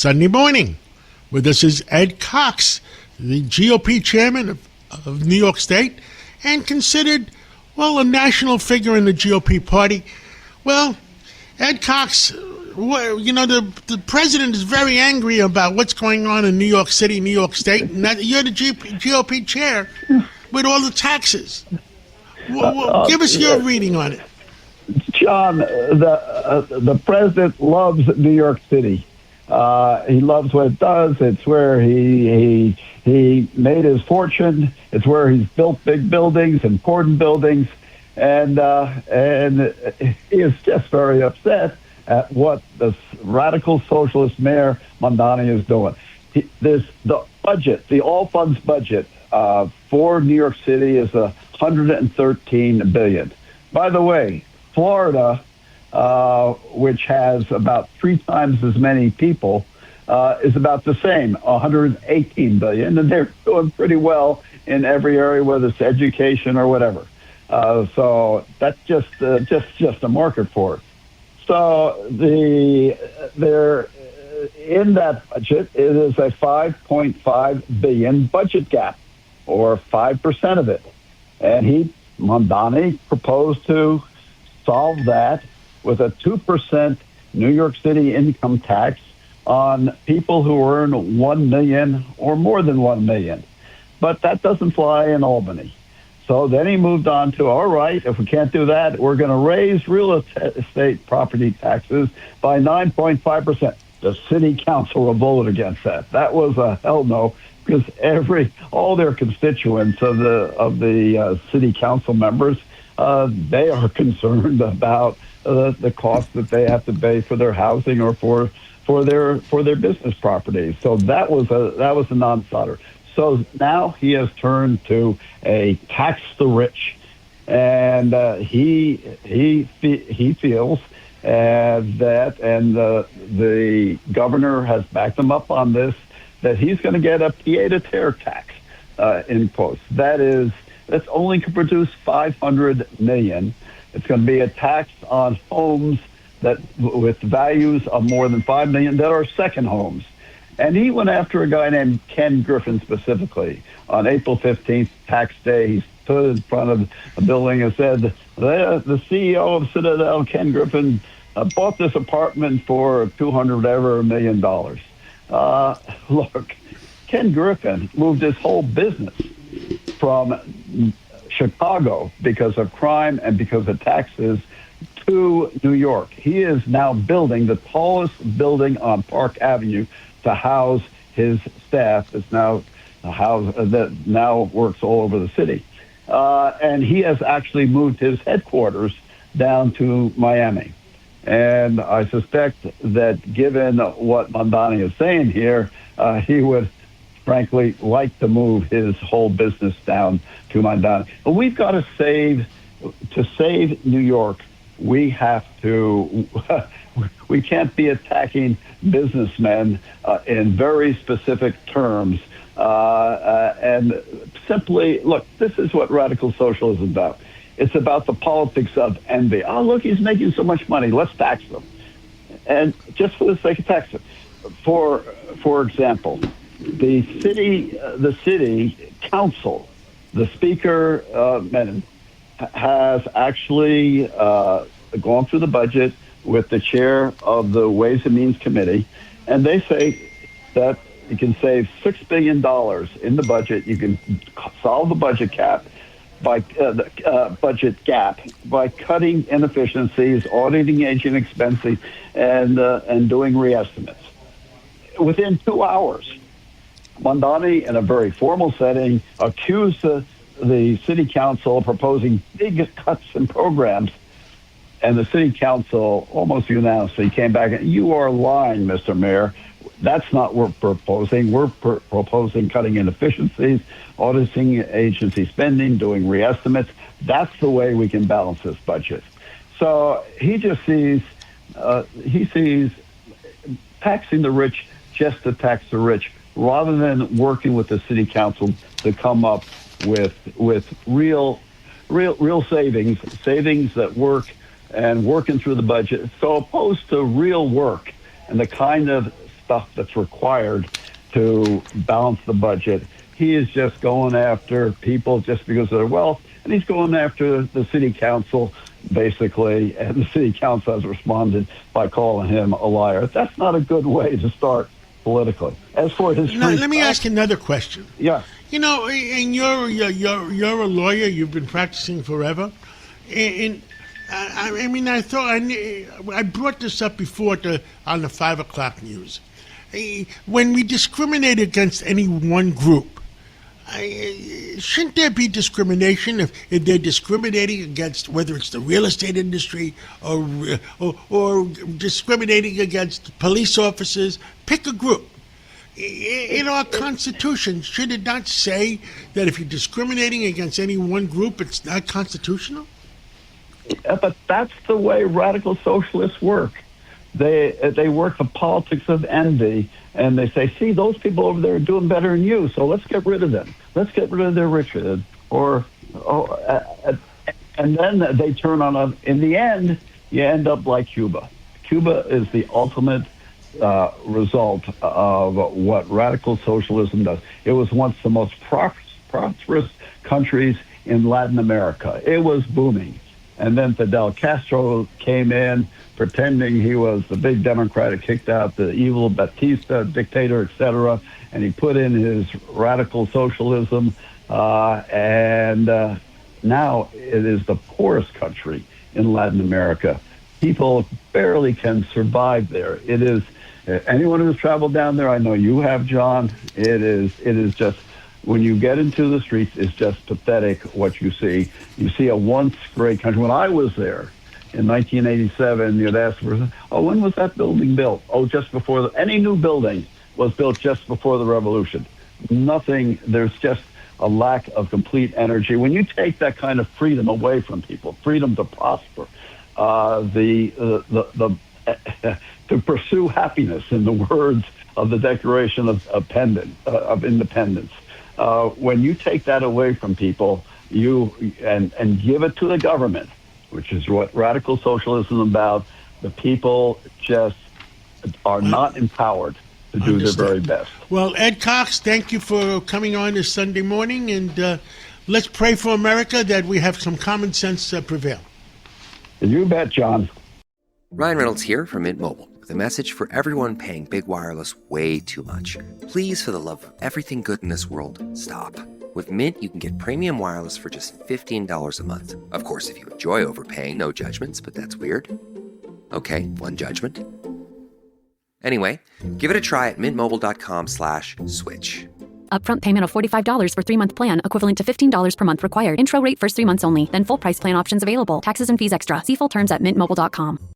Sunday morning. With us is Ed Cox, the GOP Chairman of New York State, and considered, well, a national figure in the GOP party. Well, Ed Cox, the president is very angry about what's going on in New York City, New York State, and that you're the GOP chair with all the taxes. Give us your reading on it. John, the president loves New York City. He loves what it does. It's where he made his fortune. It's where he's built big buildings, important buildings, and he is just very upset at what the radical socialist mayor Mondani is doing. The all funds budget for New York City is $113 billion. By the way, Florida, which has about 3 times as many people, is about the same, $118 billion, and they're doing pretty well in every area, whether it's education or whatever. So that's just a market for it. So there in that budget, it is a $5.5 billion budget gap, or 5% of it, and Mondani proposed to solve that with a 2% New York City income tax on people who earn $1 million or more than $1 million. But that doesn't fly in Albany. So then he moved on to, all right, if we can't do that, we're going to raise real estate property taxes by 9.5%. The city council revolted against that. That was a hell no, because all their constituents of the city council members, they are concerned about the cost that they have to pay for their housing or for their business properties. So that was a non-starter. So now he has turned to a tax the rich, and he feels that, and the governor has backed him up on this, that he's going to get a pied-à-terre tax imposed. That's only to produce $500 million. It's going to be a tax on homes that with values of more than $5 million that are second homes. And he went after a guy named Ken Griffin specifically. On April 15th, tax day, he stood in front of a building and said, the CEO of Citadel, Ken Griffin, bought this apartment for $200 million. Look, Ken Griffin moved his whole business from Chicago because of crime and because of taxes to New York. He is now building the tallest building on Park Avenue to house his staff. It's now that now works all over the city, and he has actually moved his headquarters down to Miami. And I suspect that given what Mondani is saying here, he would frankly like to move his whole business down to Mondani. But we've got to save New York. We have to. We can't be attacking businessmen in very specific terms. And simply, look, this is what radical socialism is about. It's about the politics of envy. Oh, look, he's making so much money. Let's tax them. And just for the sake of taxing. For example, the city council, the speaker, Menon, has actually gone through the budget with the chair of the Ways and Means Committee, and they say that you can save $6 billion in the budget. You can solve the budget gap by cutting inefficiencies, auditing agent expenses, and doing reestimates. Within 2 hours, Mondani, in a very formal setting, accused the city council of proposing big cuts in programs. And the city council almost unanimously came back and, you are lying, Mr. Mayor. That's not what we're proposing. We're proposing cutting inefficiencies, auditing agency spending, doing reestimates. That's the way we can balance this budget. So he just sees taxing the rich just to tax the rich, rather than working with the city council to come up with real savings that work, and working through the budget, so opposed to real work and the kind of stuff that's required to balance the budget. He is just going after people just because of their wealth, and he's going after the city council, basically, and the city council has responded by calling him a liar. That's not a good way to start politically. As for his now, let me ask another question. Yeah. You know, and you're a lawyer. You've been practicing forever, and I mean, I thought I brought this up before on the 5 o'clock news. When we discriminate against any one group, shouldn't there be discrimination if they're discriminating against whether it's the real estate industry or discriminating against police officers? Pick a group. In our Constitution, should it not say that if you're discriminating against any one group, it's not constitutional? But that's the way radical socialists work. They work the politics of envy, and they say, see, those people over there are doing better than you, so let's get rid of them. Let's get rid of their riches. And then they turn on us. In the end, you end up like Cuba. Cuba is the ultimate result of what radical socialism does. It was once the most prosperous countries in Latin America. It was booming. And then Fidel Castro came in pretending he was the big Democrat, kicked out the evil Batista dictator, etc. And he put in his radical socialism. And now it is the poorest country in Latin America. People barely can survive there. It is, anyone who's traveled down there, I know you have, John, it is just, when you get into the streets, it's just pathetic what you see. You see a once great country. When I was there in 1987, you'd ask for, when was that building built? Oh, just before, any new building was built just before the revolution. Nothing, there's just a lack of complete energy. When you take that kind of freedom away from people, freedom to prosper, to pursue happiness, in the words of the Declaration of Independence, when you take that away from people, and give it to the government, which is what radical socialism is about, the people just are not empowered to do their very best. Well, Ed Cox, thank you for coming on this Sunday morning, and let's pray for America that we have some common sense prevail. You bet, John. Ryan Reynolds here from Mint Mobile with a message for everyone paying big wireless way too much. Please, for the love of everything good in this world, stop. With Mint, you can get premium wireless for just $15 a month. Of course, if you enjoy overpaying, no judgments, but that's weird. Okay, one judgment. Anyway, give it a try at mintmobile.com/switch. Upfront payment of $45 for 3-month plan, equivalent to $15 per month required. Intro rate first 3 months only, then full price plan options available. Taxes and fees extra. See full terms at mintmobile.com.